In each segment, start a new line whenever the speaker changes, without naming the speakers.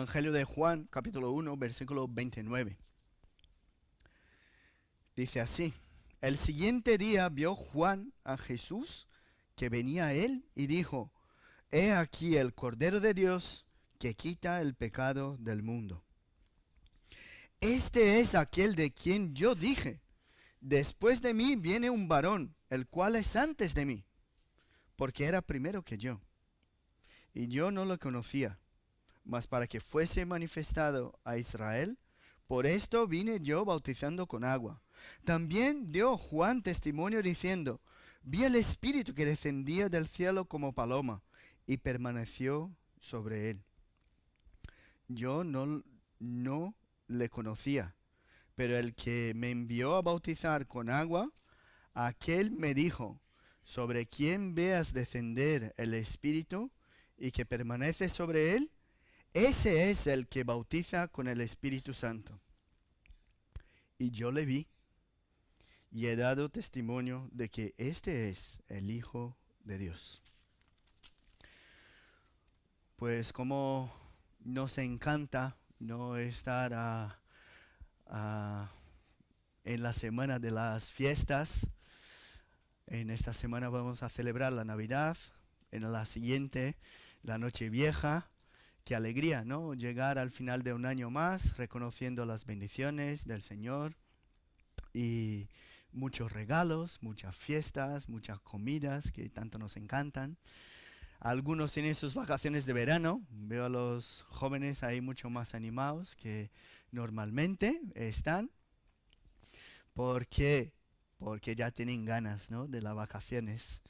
Evangelio de Juan, capítulo 1, versículo 29. Dice así: el siguiente día vio Juan a Jesús que venía a él y dijo: He aquí el Cordero de Dios que quita el pecado del mundo. Este es aquel de quien yo dije: después de mí viene un varón, el cual es antes de mí, porque era primero que yo. Y yo no lo conocía, mas para que fuese manifestado a Israel, por esto vine yo bautizando con agua. También dio Juan testimonio diciendo: vi el Espíritu que descendía del cielo como paloma, y permaneció sobre él. Yo no le conocía, pero el que me envió a bautizar con agua, aquel me dijo: sobre quien veas descender el Espíritu y que permanece sobre él, ese es el que bautiza con el Espíritu Santo. Y yo le vi, y he dado testimonio de que este es el Hijo de Dios. Pues como nos encanta no estar en la semana de las fiestas. En esta semana vamos a celebrar la Navidad, en la siguiente la Nochevieja. Qué alegría, ¿no? Llegar al final de un año más reconociendo las bendiciones del Señor y muchos regalos, muchas fiestas, muchas comidas que tanto nos encantan. Algunos tienen sus vacaciones de verano. Veo a los jóvenes ahí mucho más animados que normalmente están. ¿Por qué? Porque ya tienen ganas, ¿no?, de las vacaciones.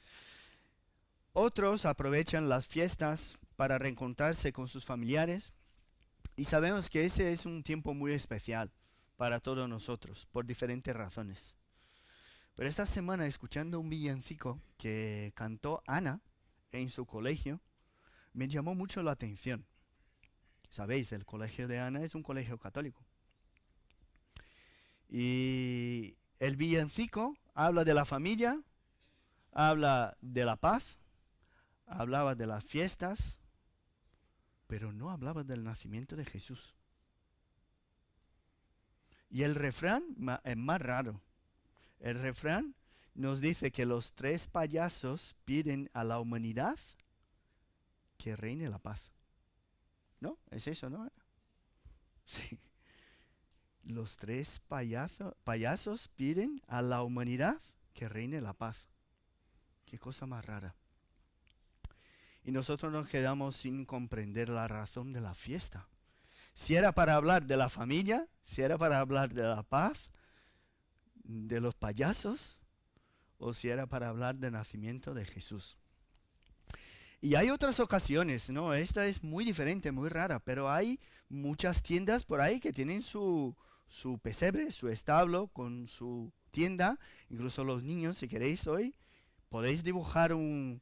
Otros aprovechan las fiestas para reencontrarse con sus familiares. Y sabemos que ese es un tiempo muy especial para todos nosotros, por diferentes razones. Pero esta semana, escuchando un villancico que cantó Ana en su colegio, me llamó mucho la atención. Sabéis, el colegio de Ana es un colegio católico. Y el villancico habla de la familia, habla de la paz, hablaba de las fiestas, pero no hablaba del nacimiento de Jesús. Y el refrán es más raro. El refrán nos dice que los tres payasos piden a la humanidad que reine la paz. ¿No? ¿Es eso, no? Sí. Los tres payasos piden a la humanidad que reine la paz. Qué cosa más rara. Y nosotros nos quedamos sin comprender la razón de la fiesta. Si era para hablar de la familia, si era para hablar de la paz, de los payasos, o si era para hablar del nacimiento de Jesús. Y hay otras ocasiones, ¿no? Esta es muy diferente, muy rara, pero hay muchas tiendas por ahí que tienen su pesebre, su establo con su tienda. Incluso los niños, si queréis hoy, podéis dibujar un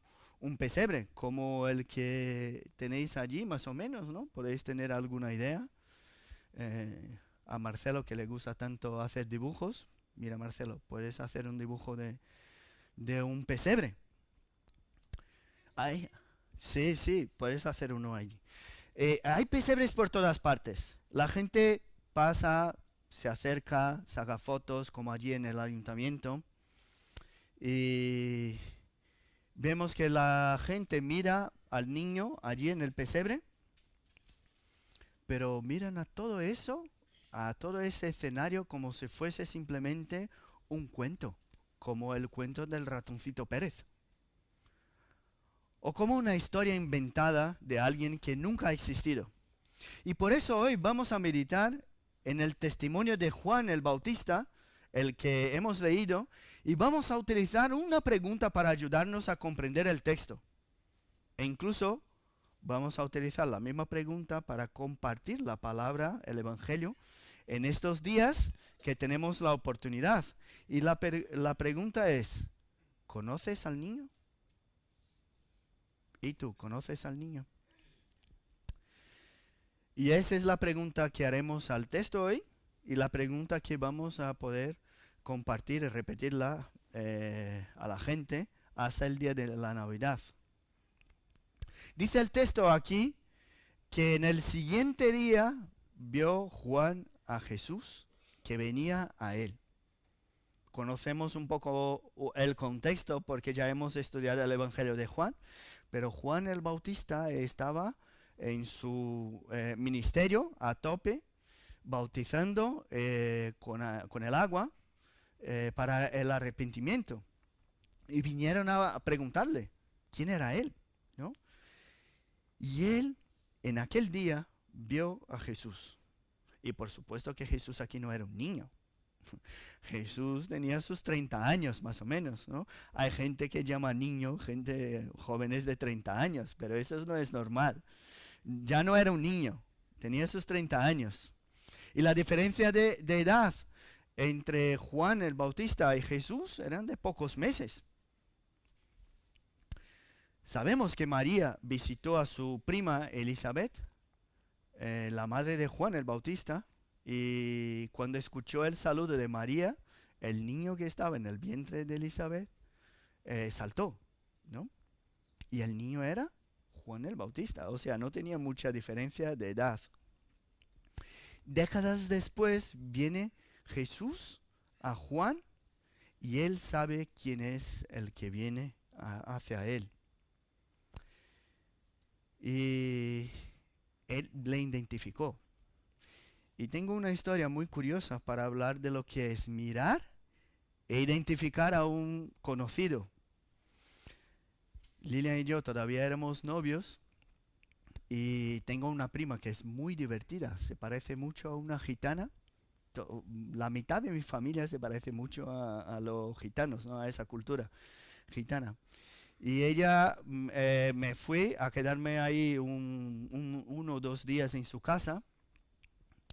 pesebre como el que tenéis allí, más o menos, ¿no? Podéis tener alguna idea. A Marcelo, que le gusta tanto hacer dibujos, mira, Marcelo, puedes hacer un dibujo de un pesebre. Sí, puedes hacer uno allí. Hay pesebres por todas partes. La gente pasa, se acerca, saca fotos, como allí en el ayuntamiento. Y vemos que la gente mira al niño allí en el pesebre, pero miran a todo eso, a todo ese escenario, como si fuese simplemente un cuento, como el cuento del ratoncito Pérez. O como una historia inventada de alguien que nunca ha existido. Y por eso hoy vamos a meditar en el testimonio de Juan el Bautista, el que hemos leído, y vamos a utilizar una pregunta para ayudarnos a comprender el texto. E incluso vamos a utilizar la misma pregunta para compartir la palabra, el Evangelio, en estos días que tenemos la oportunidad. Y la pregunta es: ¿conoces al niño? ¿Y tú conoces al niño? Y esa es la pregunta que haremos al texto hoy y la pregunta que vamos a poder compartir y repetirla a la gente hasta el día de la Navidad. Dice el texto aquí que en el siguiente día vio Juan a Jesús que venía a él. Conocemos un poco el contexto porque ya hemos estudiado el Evangelio de Juan, pero Juan el Bautista estaba en su ministerio a tope, bautizando con el agua para el arrepentimiento. Y vinieron a preguntarle quién era él, ¿no? Y él en aquel día vio a Jesús. Y por supuesto que Jesús aquí no era un niño. Jesús tenía sus 30 años más o menos, ¿no? Hay gente que llama niño, gente jóvenes de 30 años, pero eso no es normal. Ya no era un niño, tenía sus 30 años. Y la diferencia de edad entre Juan el Bautista y Jesús eran de pocos meses. Sabemos que María visitó a su prima Elizabeth, la madre de Juan el Bautista, y cuando escuchó el saludo de María, el niño que estaba en el vientre de Elizabeth saltó, ¿no? Y el niño era Juan el Bautista, o sea, no tenía mucha diferencia de edad. Décadas después viene Jesús a Juan y él sabe quién es el que viene hacia él. Y él le identificó. Y tengo una historia muy curiosa para hablar de lo que es mirar e identificar a un conocido. Lilian y yo todavía éramos novios y tengo una prima que es muy divertida, se parece mucho a una gitana. La mitad de mi familia se parece mucho a los gitanos, ¿no? A esa cultura gitana. Y ella me fui a quedarme ahí 1 o 2 días en su casa.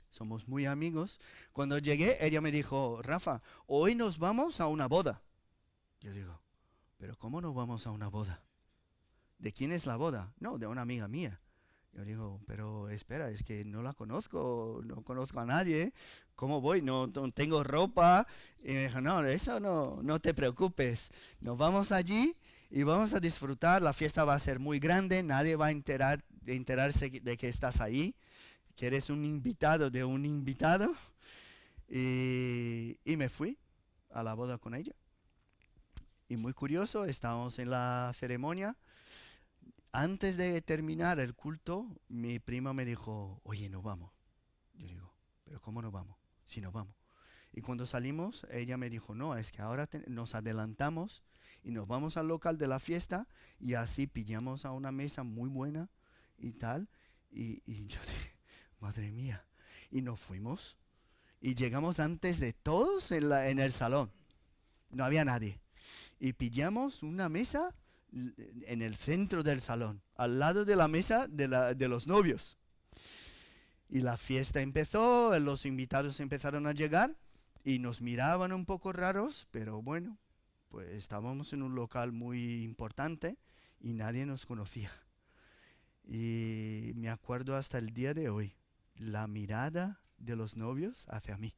Somos muy amigos. Cuando llegué, ella me dijo, Rafa, hoy nos vamos a una boda. Yo digo, ¿pero cómo nos vamos a una boda? ¿De quién es la boda? No, de una amiga mía. Yo digo, pero espera, es que no la conozco, no conozco a nadie. ¿Cómo voy? No tengo ropa. Y me dijo, no, eso no te preocupes. Nos vamos allí y vamos a disfrutar. La fiesta va a ser muy grande, nadie va a enterarse de que estás ahí, que eres un invitado de un invitado. Y me fui a la boda con ella. Y muy curioso, estábamos en la ceremonia. Antes de terminar el culto, mi prima me dijo, oye, nos vamos. Yo digo, ¿pero cómo nos vamos? Sí, nos vamos. Y cuando salimos, ella me dijo, no, es que ahora nos adelantamos y nos vamos al local de la fiesta y así pillamos a una mesa muy buena y tal. Y yo dije, madre mía. Y nos fuimos y llegamos antes de todos en el salón. No había nadie. Y pillamos una mesa en el centro del salón, al lado de la mesa de los novios. Y la fiesta empezó, los invitados empezaron a llegar y nos miraban un poco raros, pero bueno, pues estábamos en un local muy importante y nadie nos conocía. Y me acuerdo hasta el día de hoy, la mirada de los novios hacia mí.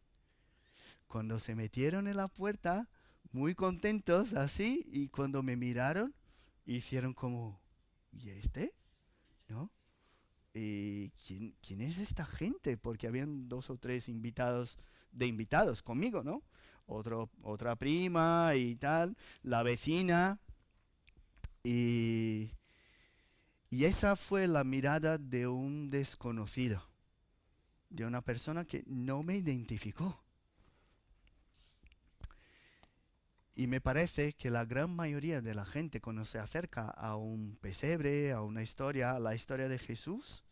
Cuando se metieron en la puerta, muy contentos así, y cuando me miraron, hicieron como, ¿y este? ¿No? ¿Quién es esta gente? Porque habían 2 o 3 invitados conmigo, ¿no? Otra prima y tal, la vecina. Y esa fue la mirada de un desconocido, de una persona que no me identificó. Y me parece que la gran mayoría de la gente cuando se acerca a un pesebre, a una historia, a la historia de Jesús,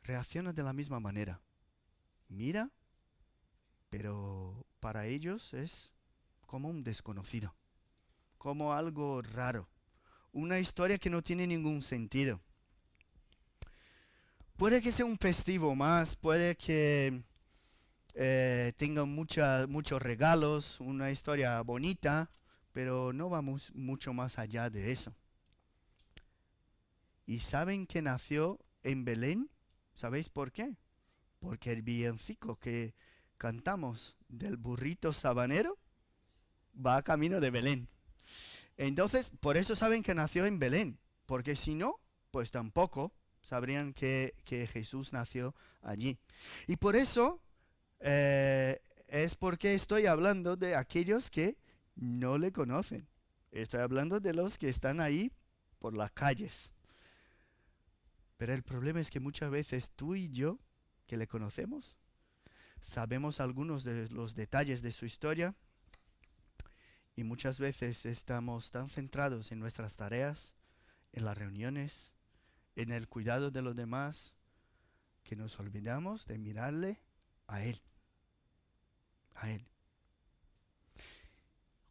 reacciona de la misma manera. Mira, pero para ellos es como un desconocido, como algo raro, una historia que no tiene ningún sentido. Puede que sea un festivo más, puede que tengan muchos regalos, una historia bonita, pero no vamos mucho más allá de eso. ¿Y saben que nació en Belén? ¿Sabéis por qué? Porque el villancico que cantamos del burrito sabanero va a camino de Belén. Entonces, por eso saben que nació en Belén, porque si no, pues tampoco. sabrían que Jesús nació allí. Y por eso es porque estoy hablando de aquellos que no le conocen. Estoy hablando de los que están ahí por las calles. Pero el problema es que muchas veces tú y yo, que le conocemos, sabemos algunos de los detalles de su historia y muchas veces estamos tan centrados en nuestras tareas, en las reuniones, en el cuidado de los demás, que nos olvidamos de mirarle a Él. A Él.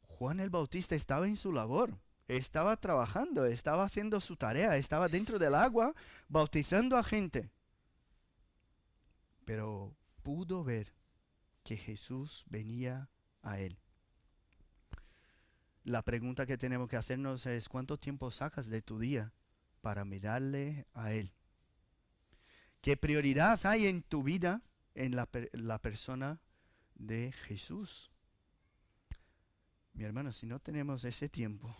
Juan el Bautista estaba en su labor, estaba trabajando, estaba haciendo su tarea, estaba dentro del agua bautizando a gente. Pero pudo ver que Jesús venía a él. La pregunta que tenemos que hacernos es: ¿cuánto tiempo sacas de tu día para mirarle a Él? ¿Qué prioridad hay en tu vida en la persona de Jesús? Mi hermano, si no tenemos ese tiempo,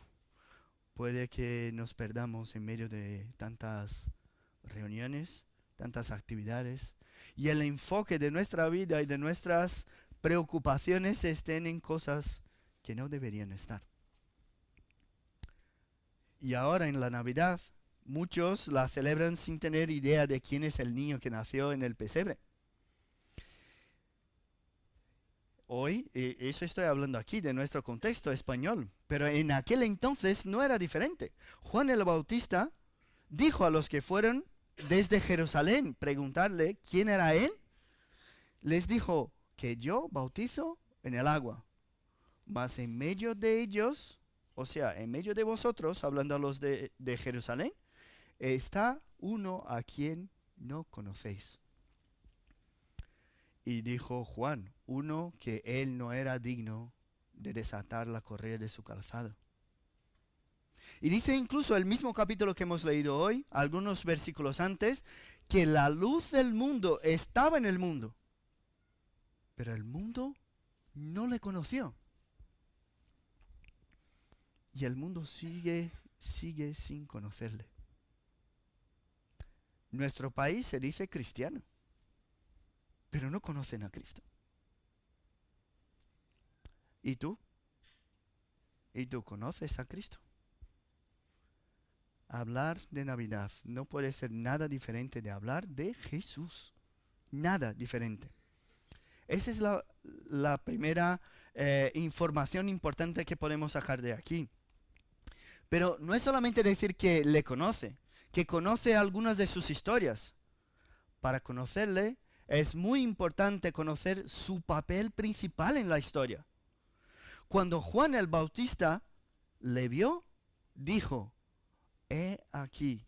puede que nos perdamos en medio de tantas reuniones, tantas actividades, y el enfoque de nuestra vida y de nuestras preocupaciones estén en cosas que no deberían estar. Y ahora en la Navidad, muchos la celebran sin tener idea de quién es el niño que nació en el pesebre. Hoy, eso estoy hablando aquí de nuestro contexto español, pero en aquel entonces no era diferente. Juan el Bautista dijo a los que fueron desde Jerusalén preguntarle quién era él, les dijo que yo bautizo en el agua, mas en medio de ellos, o sea, en medio de vosotros, hablando a los de Jerusalén, está uno a quien no conocéis. Y dijo Juan, uno que él no era digno de desatar la correa de su calzado. Y dice incluso el mismo capítulo que hemos leído hoy, algunos versículos antes, que la luz del mundo estaba en el mundo, pero el mundo no le conoció. Y el mundo sigue sin conocerle. Nuestro país se dice cristiano, pero no conocen a Cristo. ¿Y tú? ¿Y tú conoces a Cristo? Hablar de Navidad no puede ser nada diferente de hablar de Jesús. Nada diferente. Esa es la primera información importante que podemos sacar de aquí. Pero no es solamente decir que le conoce, que conoce algunas de sus historias. Para conocerle es muy importante conocer su papel principal en la historia. Cuando Juan el Bautista le vio, dijo: he aquí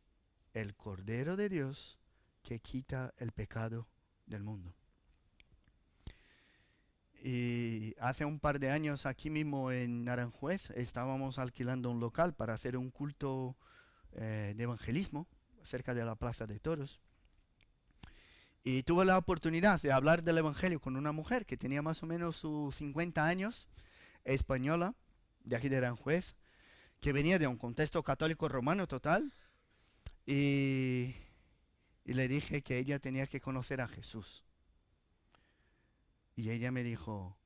el Cordero de Dios que quita el pecado del mundo. Y hace un par de años aquí mismo en Aranjuez estábamos alquilando un local para hacer un culto de evangelismo cerca de la Plaza de Toros. Y tuve la oportunidad de hablar del evangelio con una mujer que tenía más o menos sus 50 años, española, de aquí de Aranjuez, que venía de un contexto católico romano total. Y le dije que ella tenía que conocer a Jesús. Y ella me dijo: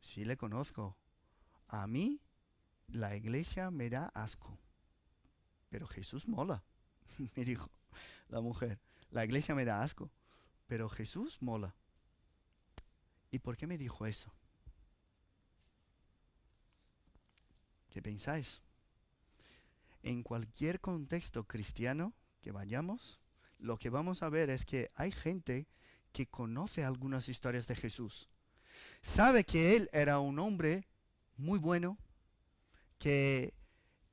sí, le conozco. A mí la iglesia me da asco, pero Jesús mola. Me dijo la mujer: la iglesia me da asco, pero Jesús mola. ¿Y por qué me dijo eso? ¿Qué pensáis? En cualquier contexto cristiano que vayamos, lo que vamos a ver es que hay gente que conoce algunas historias de Jesús. Sabe que él era un hombre muy bueno, que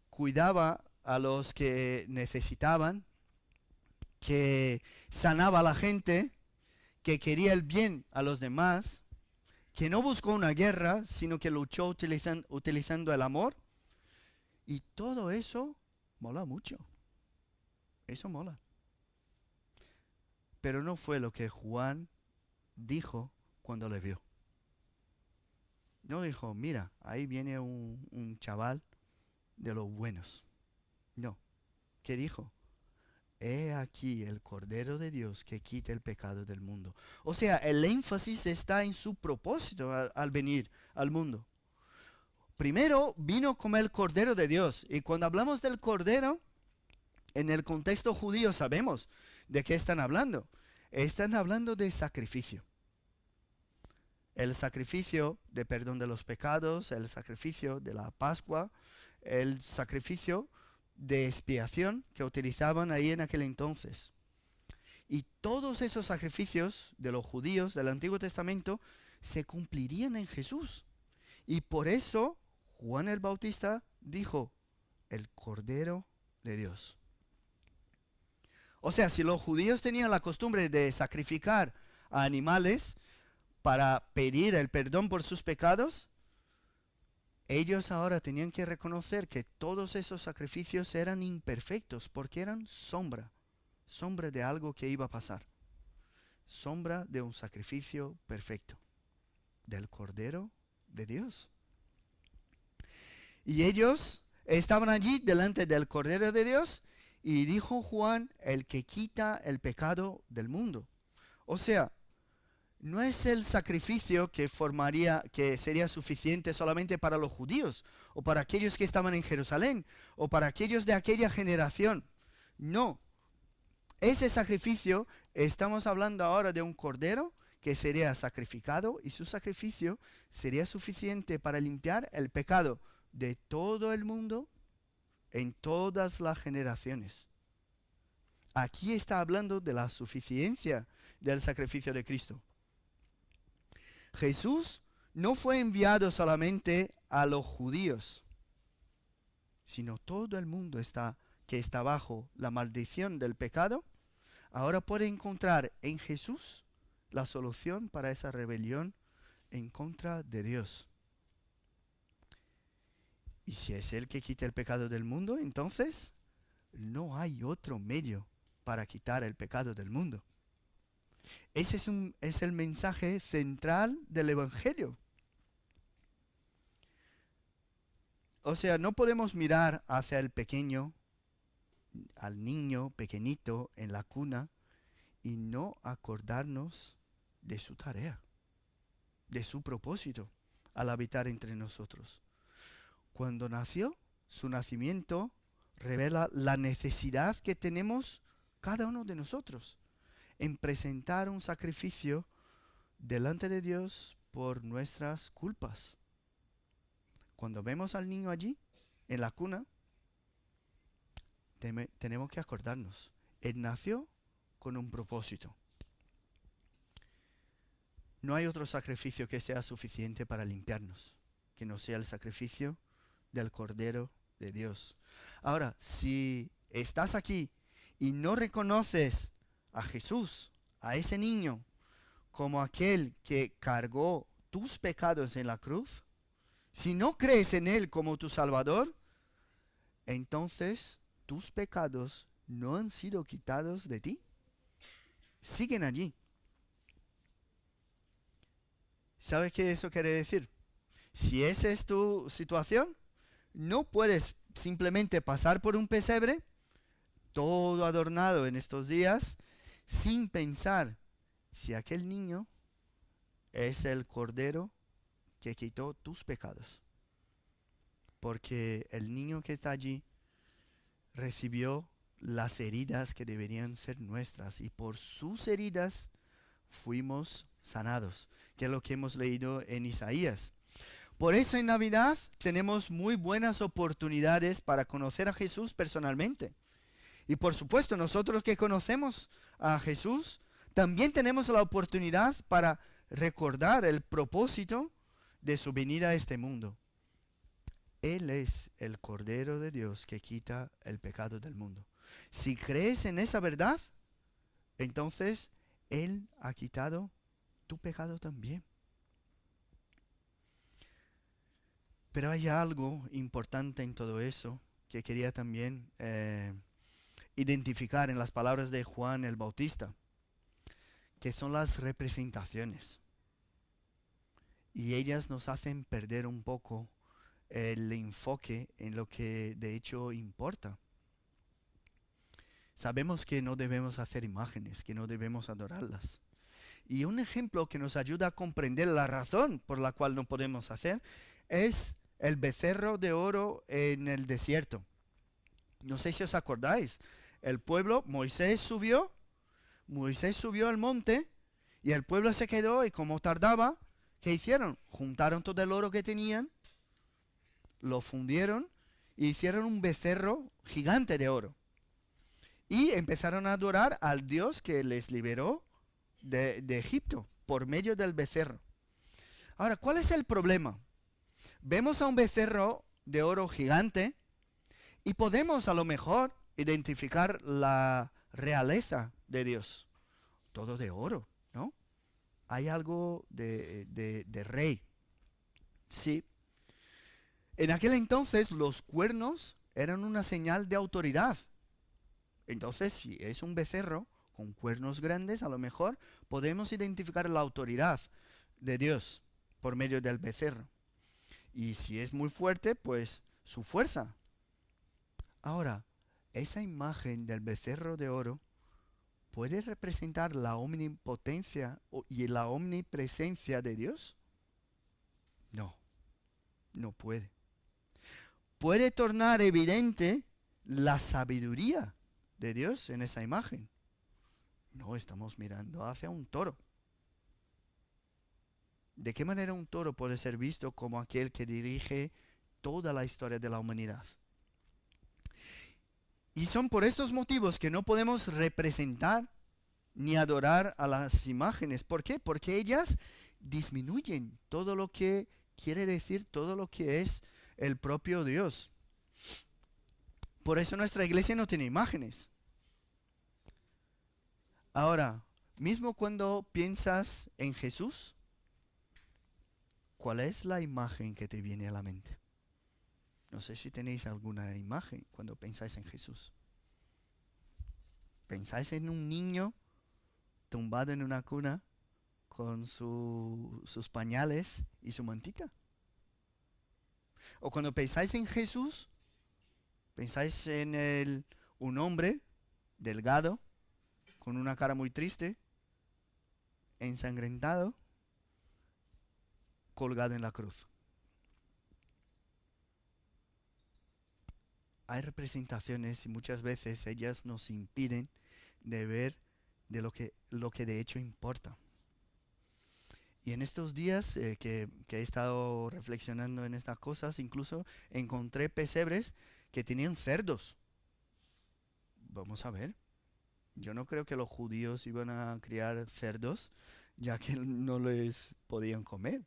cuidaba a los que necesitaban, que sanaba a la gente, que quería el bien a los demás, que no buscó una guerra, sino que luchó utilizando el amor. Y todo eso mola mucho. Eso mola. Pero no fue lo que Juan dijo cuando le vio. No dijo: mira, ahí viene un chaval de los buenos. No. ¿Qué dijo? he aquí el Cordero de Dios que quita el pecado del mundo. O sea, el énfasis está en su propósito al venir al mundo. Primero vino como el Cordero de Dios. Y cuando hablamos del Cordero, en el contexto judío sabemos de qué están hablando. Están hablando de sacrificio. El sacrificio de perdón de los pecados, el sacrificio de la Pascua, el sacrificio de expiación que utilizaban ahí en aquel entonces. Y todos esos sacrificios de los judíos del Antiguo Testamento se cumplirían en Jesús. Y por eso Juan el Bautista dijo, el Cordero de Dios. O sea, si los judíos tenían la costumbre de sacrificar a animales para pedir el perdón por sus pecados, ellos ahora tenían que reconocer que todos esos sacrificios eran imperfectos porque eran sombra de algo que iba a pasar, sombra de un sacrificio perfecto, del Cordero de Dios. Y ellos estaban allí delante del Cordero de Dios y dijo Juan, el que quita el pecado del mundo. O sea, no es el sacrificio que sería suficiente solamente para los judíos, o para aquellos que estaban en Jerusalén, o para aquellos de aquella generación. No. Ese sacrificio, estamos hablando ahora de un cordero que sería sacrificado, y su sacrificio sería suficiente para limpiar el pecado de todo el mundo en todas las generaciones. Aquí está hablando de la suficiencia del sacrificio de Cristo. Jesús no fue enviado solamente a los judíos, sino todo el mundo que está bajo la maldición del pecado, ahora puede encontrar en Jesús la solución para esa rebelión en contra de Dios. Y si es Él que quita el pecado del mundo, entonces no hay otro medio para quitar el pecado del mundo. Ese es el mensaje central del Evangelio. O sea, no podemos mirar hacia el pequeño, al niño pequeñito en la cuna, y no acordarnos de su tarea, de su propósito al habitar entre nosotros. Cuando nació, su nacimiento revela la necesidad que tenemos cada uno de nosotros en presentar un sacrificio delante de Dios por nuestras culpas. Cuando vemos al niño allí, en la cuna, tenemos que acordarnos. Él nació con un propósito. No hay otro sacrificio que sea suficiente para limpiarnos, que no sea el sacrificio del Cordero de Dios. Ahora, si estás aquí y no reconoces a Jesús, a ese niño, como aquel que cargó tus pecados en la cruz, si no crees en Él como tu Salvador, entonces tus pecados no han sido quitados de ti. Siguen allí. ¿Sabes qué eso quiere decir? Si esa es tu situación, no puedes simplemente pasar por un pesebre, todo adornado en estos días, sin pensar si aquel niño es el Cordero que quitó tus pecados. Porque el niño que está allí recibió las heridas que deberían ser nuestras, y por sus heridas fuimos sanados, que es lo que hemos leído en Isaías. Por eso en Navidad tenemos muy buenas oportunidades para conocer a Jesús personalmente. Y por supuesto, nosotros que conocemos a Jesús, también tenemos la oportunidad para recordar el propósito de su venida a este mundo. Él es el Cordero de Dios que quita el pecado del mundo. Si crees en esa verdad, entonces Él ha quitado tu pecado también. Pero hay algo importante en todo eso que quería también identificar en las palabras de Juan el Bautista, que son las representaciones. Y ellas nos hacen perder un poco el enfoque en lo que de hecho importa. sabemos que no debemos hacer imágenes, que no debemos adorarlas. Y un ejemplo que nos ayuda a comprender la razón por la cual no podemos hacer es el becerro de oro en el desierto. No sé si os acordáis, el pueblo, Moisés subió al monte y el pueblo se quedó y como tardaba, ¿qué hicieron? Juntaron todo el oro que tenían, lo fundieron e hicieron un becerro gigante de oro. Y empezaron a adorar al Dios que les liberó de Egipto por medio del becerro. Ahora, ¿cuál es el problema? Vemos a un becerro de oro gigante y podemos a lo mejor identificar la realeza de Dios. Todo de oro, ¿no? Hay algo de rey. Sí. En aquel entonces los cuernos eran una señal de autoridad. Entonces, si es un becerro con cuernos grandes, a lo mejor podemos identificar la autoridad de Dios por medio del becerro. Y si es muy fuerte, pues su fuerza. Ahora, esa imagen del becerro de oro puede representar la omnipotencia y la omnipresencia de Dios. No, no puede. Puede tornar evidente la sabiduría de Dios en esa imagen. No, estamos mirando hacia un toro. ¿De qué manera un toro puede ser visto como aquel que dirige toda la historia de la humanidad? Y son por estos motivos que no podemos representar ni adorar a las imágenes. ¿Por qué? Porque ellas disminuyen todo lo que quiere decir, todo lo que es el propio Dios. Por eso nuestra iglesia no tiene imágenes. Ahora, mismo cuando piensas en Jesús, ¿cuál es la imagen que te viene a la mente? No sé si tenéis alguna imagen cuando pensáis en Jesús. ¿Pensáis en un niño tumbado en una cuna con sus pañales y su mantita? O cuando pensáis en Jesús, pensáis en un hombre delgado, con una cara muy triste, ensangrentado, colgado en la cruz. Hay representaciones y muchas veces ellas nos impiden de ver de lo que de hecho importa. Y en estos días que he estado reflexionando en estas cosas, incluso encontré pesebres que tenían cerdos. Vamos a ver. Yo no creo que los judíos iban a criar cerdos, ya que no les podían comer.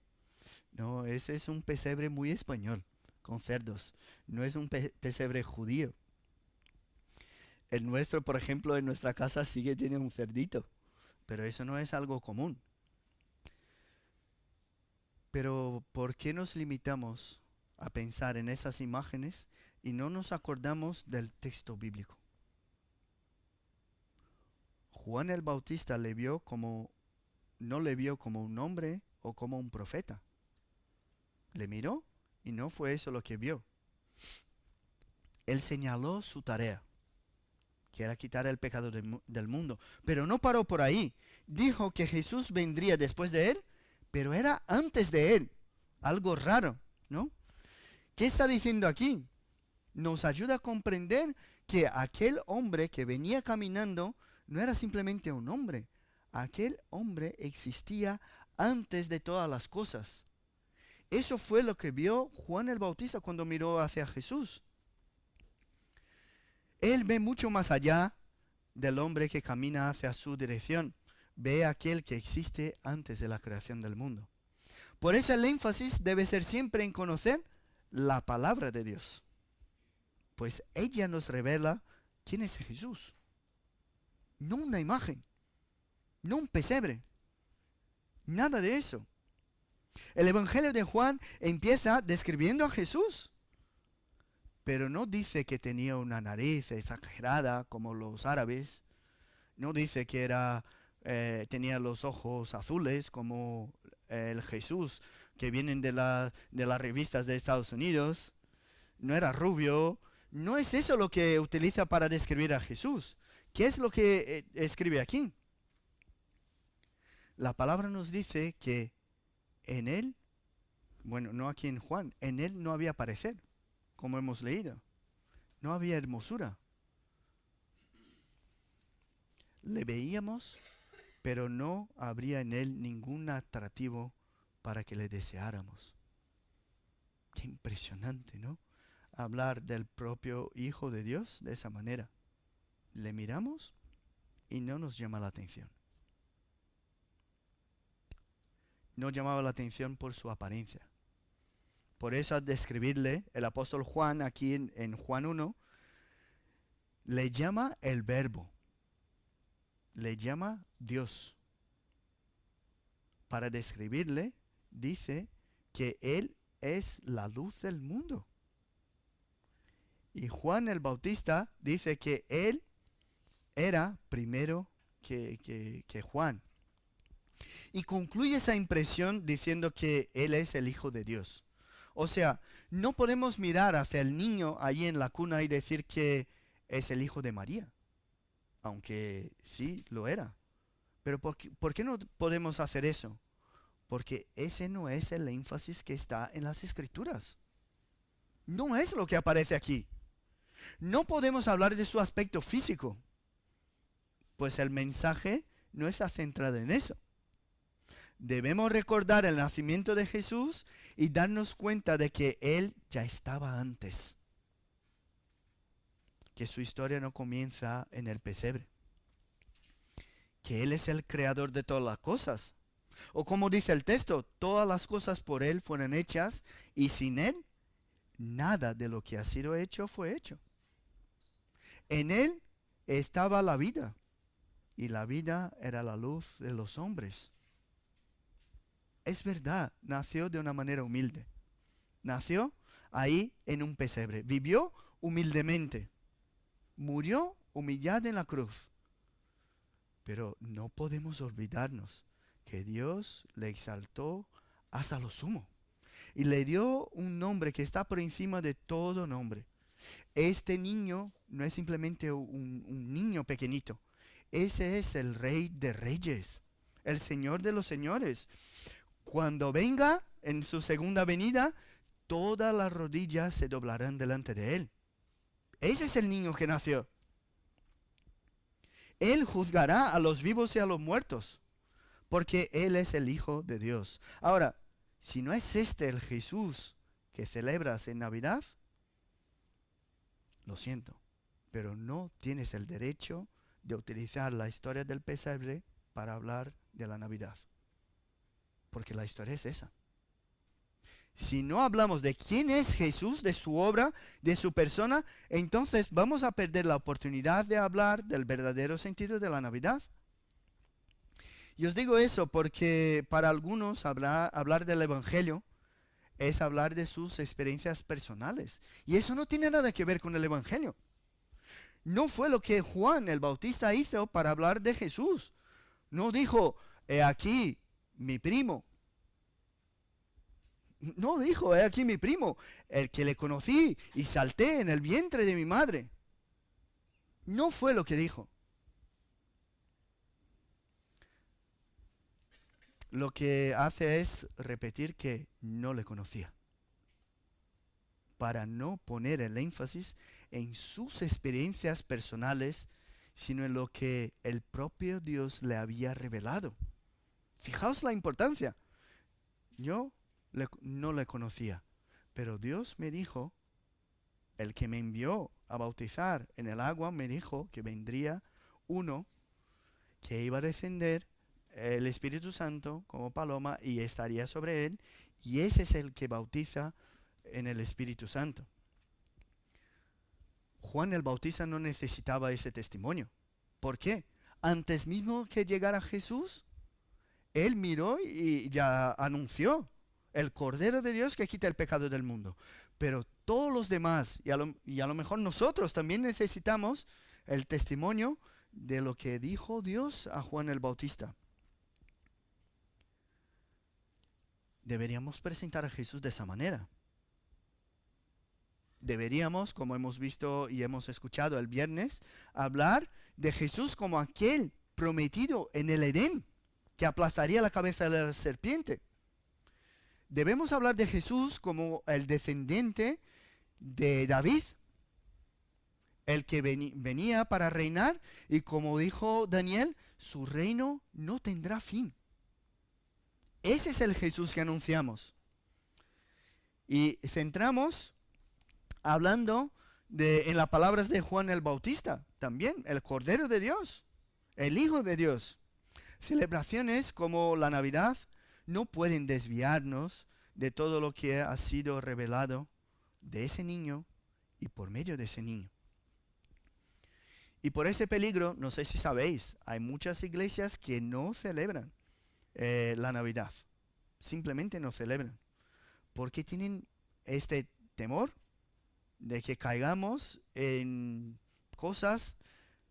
No, ese es un pesebre muy español, con cerdos. No es un pesebre judío. El nuestro, por ejemplo, en nuestra casa sí que tiene un cerdito, pero eso no es algo común. Pero ¿por qué nos limitamos a pensar en esas imágenes y no nos acordamos del texto bíblico? Juan el Bautista no le vio como un hombre o como un profeta. Le miró y no fue eso lo que vio. Él señaló su tarea, que era quitar el pecado del mundo. Pero no paró por ahí. Dijo que Jesús vendría después de él, pero era antes de él. Algo raro, ¿no? ¿Qué está diciendo aquí? Nos ayuda a comprender que aquel hombre que venía caminando no era simplemente un hombre. Aquel hombre existía antes de todas las cosas. Eso fue lo que vio Juan el Bautista cuando miró hacia Jesús. Él ve mucho más allá del hombre que camina hacia su dirección. Ve a aquel que existe antes de la creación del mundo. Por eso el énfasis debe ser siempre en conocer la palabra de Dios. Pues ella nos revela quién es Jesús. No una imagen, no un pesebre, nada de eso. El Evangelio de Juan empieza describiendo a Jesús, pero no dice que tenía una nariz exagerada como los árabes, no dice que tenía los ojos azules como el Jesús que vienen de las revistas de Estados Unidos, no era rubio. No es eso lo que utiliza para describir a Jesús. ¿Qué es lo que escribe aquí? La palabra nos dice que en él, bueno, no aquí en Juan, en él no había parecer, como hemos leído. No había hermosura. Le veíamos, pero no habría en él ningún atractivo para que le deseáramos. Qué impresionante, ¿no? Hablar del propio Hijo de Dios de esa manera. Le miramos y no nos llama la atención. No llamaba la atención por su apariencia. Por eso al describirle, el apóstol Juan, aquí en Juan 1, le llama el Verbo. Le llama Dios. Para describirle, dice que Él es la luz del mundo. Y Juan el Bautista dice que Él era primero que Juan. Y concluye esa impresión diciendo que Él es el Hijo de Dios. O sea, no podemos mirar hacia el niño allí en la cuna y decir que es el Hijo de María. Aunque sí lo era. Pero ¿por qué no podemos hacer eso? Porque ese no es el énfasis que está en las Escrituras. No es lo que aparece aquí. No podemos hablar de su aspecto físico, pues el mensaje no está centrado en eso. Debemos recordar el nacimiento de Jesús y darnos cuenta de que Él ya estaba antes. Que su historia no comienza en el pesebre. Que Él es el creador de todas las cosas. O como dice el texto, todas las cosas por Él fueron hechas y sin Él, nada de lo que ha sido hecho fue hecho. En Él estaba la vida y la vida era la luz de los hombres. Es verdad, nació de una manera humilde. Nació ahí en un pesebre. Vivió humildemente. Murió humillado en la cruz. Pero no podemos olvidarnos que Dios le exaltó hasta lo sumo. Y le dio un nombre que está por encima de todo nombre. Este niño no es simplemente un niño pequeñito. Ese es el Rey de Reyes, el Señor de los Señores. Cuando venga en su segunda venida, todas las rodillas se doblarán delante de Él. Ese es el niño que nació. Él juzgará a los vivos y a los muertos, porque Él es el Hijo de Dios. Ahora, si no es este el Jesús que celebras en Navidad, lo siento, pero no tienes el derecho de utilizar la historia del pesebre para hablar de la Navidad. Porque la historia es esa. Si no hablamos de quién es Jesús, de su obra, de su persona, entonces vamos a perder la oportunidad de hablar del verdadero sentido de la Navidad. Y os digo eso porque para algunos hablar del Evangelio es hablar de sus experiencias personales. Y eso no tiene nada que ver con el Evangelio. No fue lo que Juan el Bautista hizo para hablar de Jesús. No dijo, he aquí mi primo. No dijo, he aquí mi primo, el que le conocí y salté en el vientre de mi madre. No fue lo que dijo. Lo que hace es repetir que no le conocía, para no poner el énfasis en sus experiencias personales, sino en lo que el propio Dios le había revelado. Fijaos la importancia. Yo no le conocía, pero Dios me dijo, el que me envió a bautizar en el agua, me dijo que vendría uno que iba a descender el Espíritu Santo como paloma y estaría sobre él, y ese es el que bautiza en el Espíritu Santo. Juan el Bautista no necesitaba ese testimonio. ¿Por qué? Antes mismo que llegara Jesús, él miró y ya anunció el Cordero de Dios que quita el pecado del mundo. Pero todos los demás, y a lo mejor nosotros también necesitamos el testimonio de lo que dijo Dios a Juan el Bautista. Deberíamos presentar a Jesús de esa manera. deberíamos, como hemos visto y hemos escuchado el viernes, hablar de Jesús como aquel prometido en el Edén, que aplastaría la cabeza de la serpiente. Debemos hablar de Jesús como el descendiente de David, el que venía para reinar, y como dijo Daniel, su reino no tendrá fin. Ese es el Jesús que anunciamos. Y centramos hablando en las palabras de Juan el Bautista, también el Cordero de Dios, el Hijo de Dios. Celebraciones como la Navidad no pueden desviarnos de todo lo que ha sido revelado de ese niño y por medio de ese niño. Y por ese peligro, no sé si sabéis, hay muchas iglesias que no celebran la Navidad. Simplemente no celebran. Porque tienen este temor de que caigamos en cosas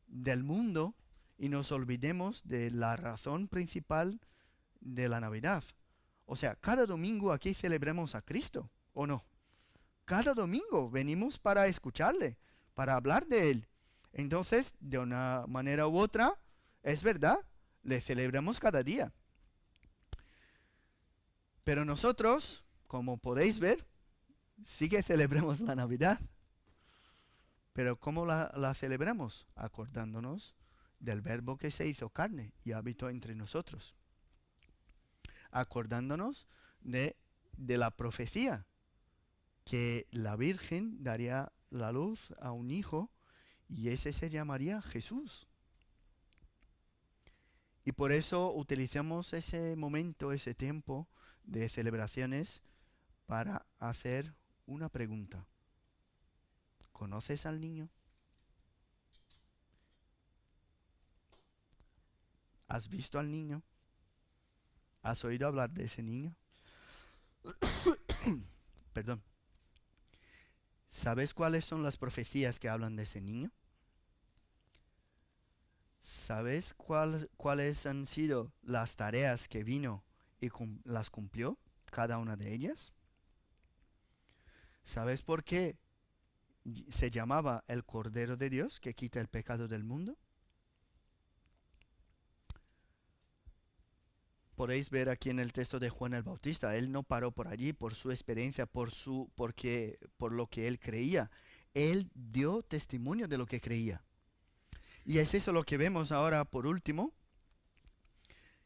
del mundo y nos olvidemos de la razón principal de la Navidad. O sea, cada domingo aquí celebramos a Cristo, ¿o no? Cada domingo venimos para escucharle, para hablar de Él. Entonces, de una manera u otra, es verdad, le celebramos cada día. Pero nosotros, como podéis ver, sí que celebramos la Navidad. Pero ¿cómo la celebramos? Acordándonos del Verbo que se hizo carne y habitó entre nosotros. Acordándonos de la profecía, que la Virgen daría la luz a un hijo y ese se llamaría Jesús. Y por eso utilizamos ese momento, ese tiempo de celebraciones para hacer una pregunta. ¿Conoces al niño? ¿Has visto al niño? ¿Has oído hablar de ese niño? Perdón. ¿Sabes cuáles son las profecías que hablan de ese niño? ¿Sabes cuáles han sido las tareas que vino y las cumplió, cada una de ellas? ¿Sabes por qué se llamaba el Cordero de Dios que quita el pecado del mundo? Podéis ver aquí en el texto de Juan el Bautista, él no paró por allí por su experiencia, por lo que él creía. Él dio testimonio de lo que creía. Y es eso lo que vemos ahora por último,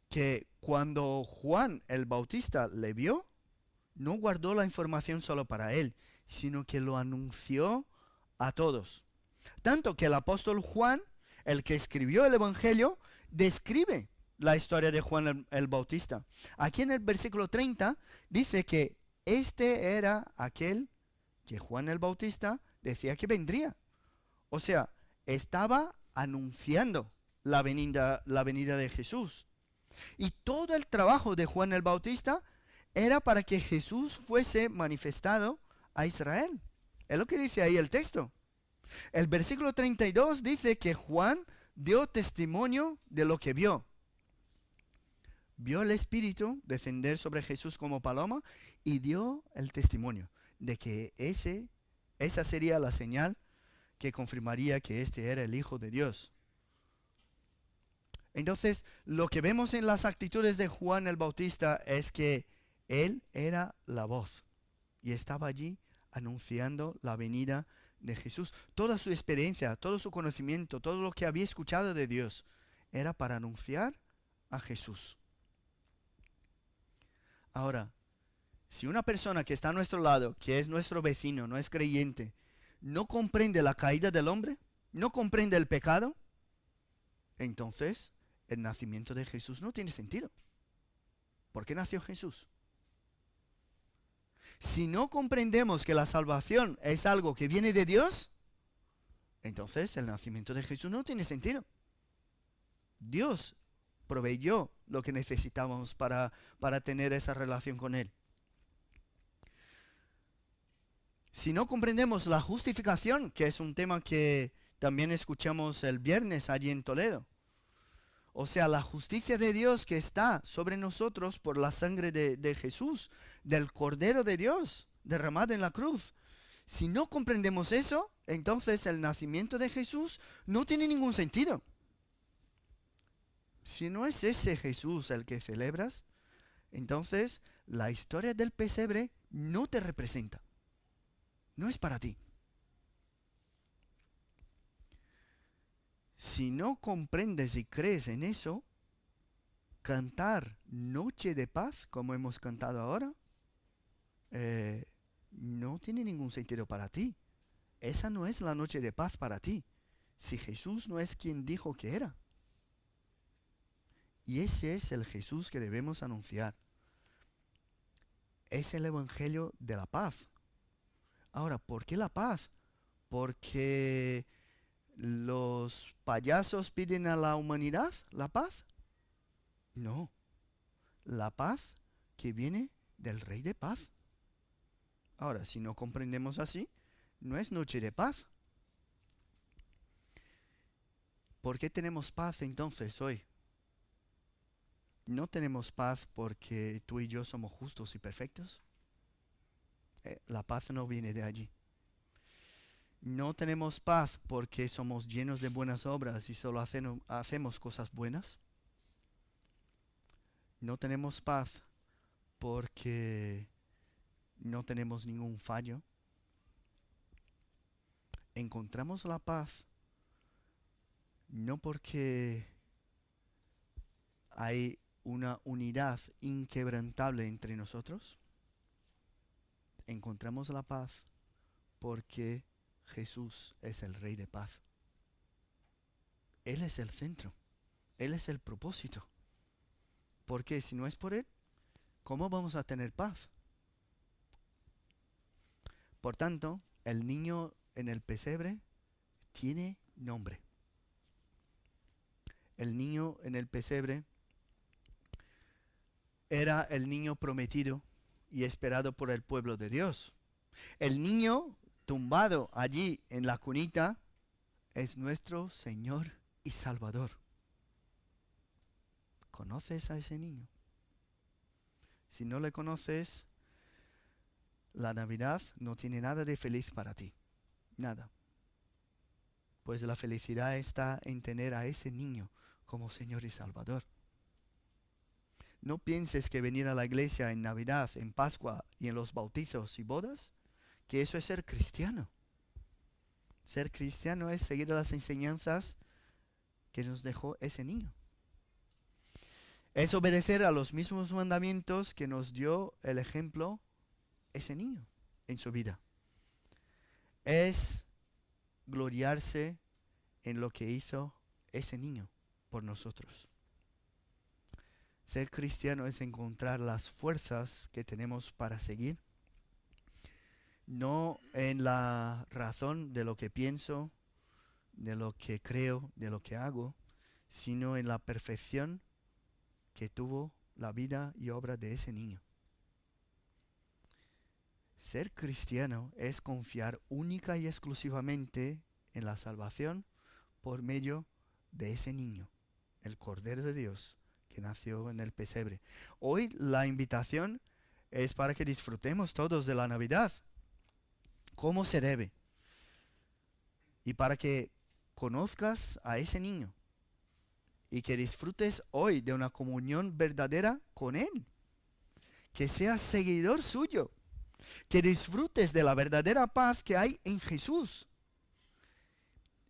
que cuando Juan el Bautista le vio, no guardó la información solo para él, sino que lo anunció a todos. Tanto que el apóstol Juan, el que escribió el Evangelio, describe la historia de Juan el Bautista. Aquí en el versículo 30 dice que este era aquel que Juan el Bautista decía que vendría. O sea, estaba anunciando la venida de Jesús. Y todo el trabajo de Juan el Bautista era para que Jesús fuese manifestado a Israel. Es lo que dice ahí el texto. El versículo 32 dice que Juan dio testimonio de lo que vio. Vio el Espíritu descender sobre Jesús como paloma y dio el testimonio de que esa sería la señal que confirmaría que este era el Hijo de Dios. Entonces, lo que vemos en las actitudes de Juan el Bautista es que él era la voz y estaba allí anunciando la venida de Jesús. Toda su experiencia, todo su conocimiento, todo lo que había escuchado de Dios era para anunciar a Jesús. Ahora, si una persona que está a nuestro lado, que es nuestro vecino, no es creyente, no comprende la caída del hombre, no comprende el pecado, entonces el nacimiento de Jesús no tiene sentido. ¿Por qué nació Jesús? Si no comprendemos que la salvación es algo que viene de Dios, entonces el nacimiento de Jesús no tiene sentido. Dios proveyó lo que necesitábamos para tener esa relación con Él. Si no comprendemos la justificación, que es un tema que también escuchamos el viernes allí en Toledo, o sea, la justicia de Dios que está sobre nosotros por la sangre de Jesús, del Cordero de Dios, derramado en la cruz. Si no comprendemos eso, entonces el nacimiento de Jesús no tiene ningún sentido. Si no es ese Jesús el que celebras, entonces la historia del pesebre no te representa. No es para ti. Si no comprendes y crees en eso, cantar Noche de Paz, como hemos cantado ahora, no tiene ningún sentido para ti. Esa no es la noche de paz para ti, si Jesús no es quien dijo que era. Y ese es el Jesús que debemos anunciar. Es el Evangelio de la paz. Ahora, ¿por qué la paz? ¿Porque los payasos piden a la humanidad la paz? No, la paz que viene del Rey de Paz. Ahora, si no comprendemos así, no es noche de paz. ¿Por qué tenemos paz entonces hoy? ¿No tenemos paz porque tú y yo somos justos y perfectos? La paz no viene de allí. No tenemos paz porque somos llenos de buenas obras y solo hacemos cosas buenas. No tenemos paz porque no tenemos ningún fallo. Encontramos la paz no porque hay una unidad inquebrantable entre nosotros. Encontramos la paz porque Jesús es el Rey de Paz. Él es el centro. Él es el propósito. Porque si no es por Él, ¿cómo vamos a tener paz? Por tanto, el niño en el pesebre tiene nombre. El niño en el pesebre era el niño prometido y esperado por el pueblo de Dios. El niño tumbado allí en la cunita es nuestro Señor y Salvador. ¿Conoces a ese niño? Si no le conoces, la Navidad no tiene nada de feliz para ti. Nada. Pues la felicidad está en tener a ese niño como Señor y Salvador. No pienses que venir a la iglesia en Navidad, en Pascua y en los bautizos y bodas, que eso es ser cristiano. Ser cristiano es seguir las enseñanzas que nos dejó ese niño. Es obedecer a los mismos mandamientos que nos dio el ejemplo ese niño en su vida. Es gloriarse en lo que hizo ese niño por nosotros. Ser cristiano es encontrar las fuerzas que tenemos para seguir, no en la razón de lo que pienso, de lo que creo, de lo que hago, sino en la perfección que tuvo la vida y obra de ese niño. Ser cristiano es confiar única y exclusivamente en la salvación por medio de ese niño, el Cordero de Dios que nació en el pesebre. Hoy la invitación es para que disfrutemos todos de la Navidad, como se debe, y para que conozcas a ese niño y que disfrutes hoy de una comunión verdadera con Él, que seas seguidor suyo, que disfrutes de la verdadera paz que hay en Jesús.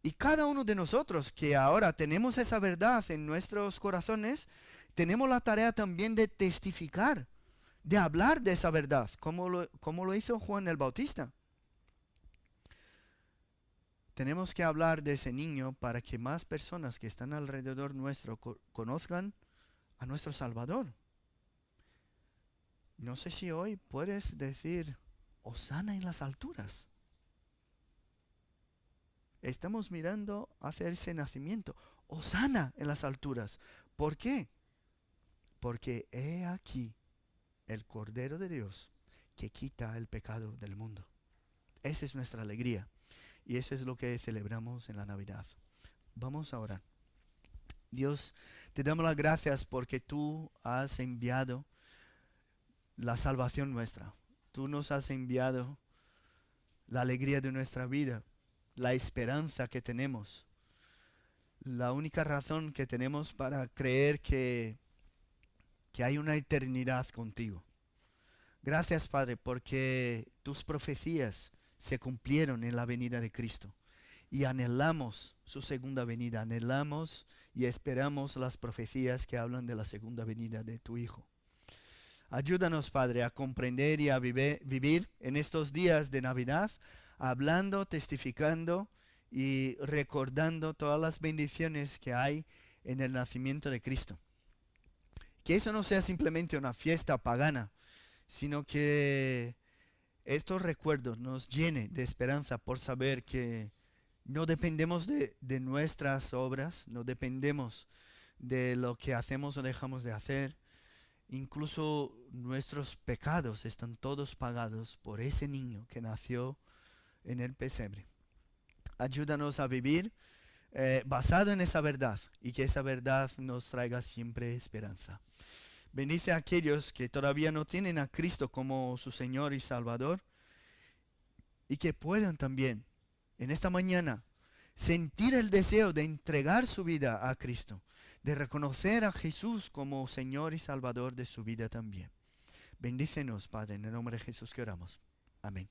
Y cada uno de nosotros que ahora tenemos esa verdad en nuestros corazones, tenemos la tarea también de testificar, de hablar de esa verdad, como lo hizo Juan el Bautista. Tenemos que hablar de ese niño para que más personas que están alrededor nuestro conozcan a nuestro Salvador. No sé si hoy puedes decir, Hosana en las alturas. Estamos mirando hacia ese nacimiento. Hosana en las alturas. ¿Por qué? Porque he aquí el Cordero de Dios que quita el pecado del mundo. Esa es nuestra alegría. Y eso es lo que celebramos en la Navidad. Vamos a orar. Dios, te damos las gracias porque tú has enviado la salvación nuestra. Tú nos has enviado la alegría de nuestra vida, la esperanza que tenemos, la única razón que tenemos para creer que hay una eternidad contigo. Gracias, Padre, porque tus profecías se cumplieron en la venida de Cristo. Y anhelamos su segunda venida, anhelamos y esperamos las profecías que hablan de la segunda venida de tu Hijo. Ayúdanos, Padre, a comprender y a vivir en estos días de Navidad, hablando, testificando y recordando todas las bendiciones que hay en el nacimiento de Cristo. Que eso no sea simplemente una fiesta pagana, sino que estos recuerdos nos llenen de esperanza por saber que no dependemos de nuestras obras, no dependemos de lo que hacemos o dejamos de hacer. Incluso nuestros pecados están todos pagados por ese niño que nació en el pesebre. Ayúdanos a vivir basado en esa verdad y que esa verdad nos traiga siempre esperanza. Bendice a aquellos que todavía no tienen a Cristo como su Señor y Salvador y que puedan también en esta mañana sentir el deseo de entregar su vida a Cristo, de reconocer a Jesús como Señor y Salvador de su vida también. Bendícenos, Padre, en el nombre de Jesús que oramos. Amén.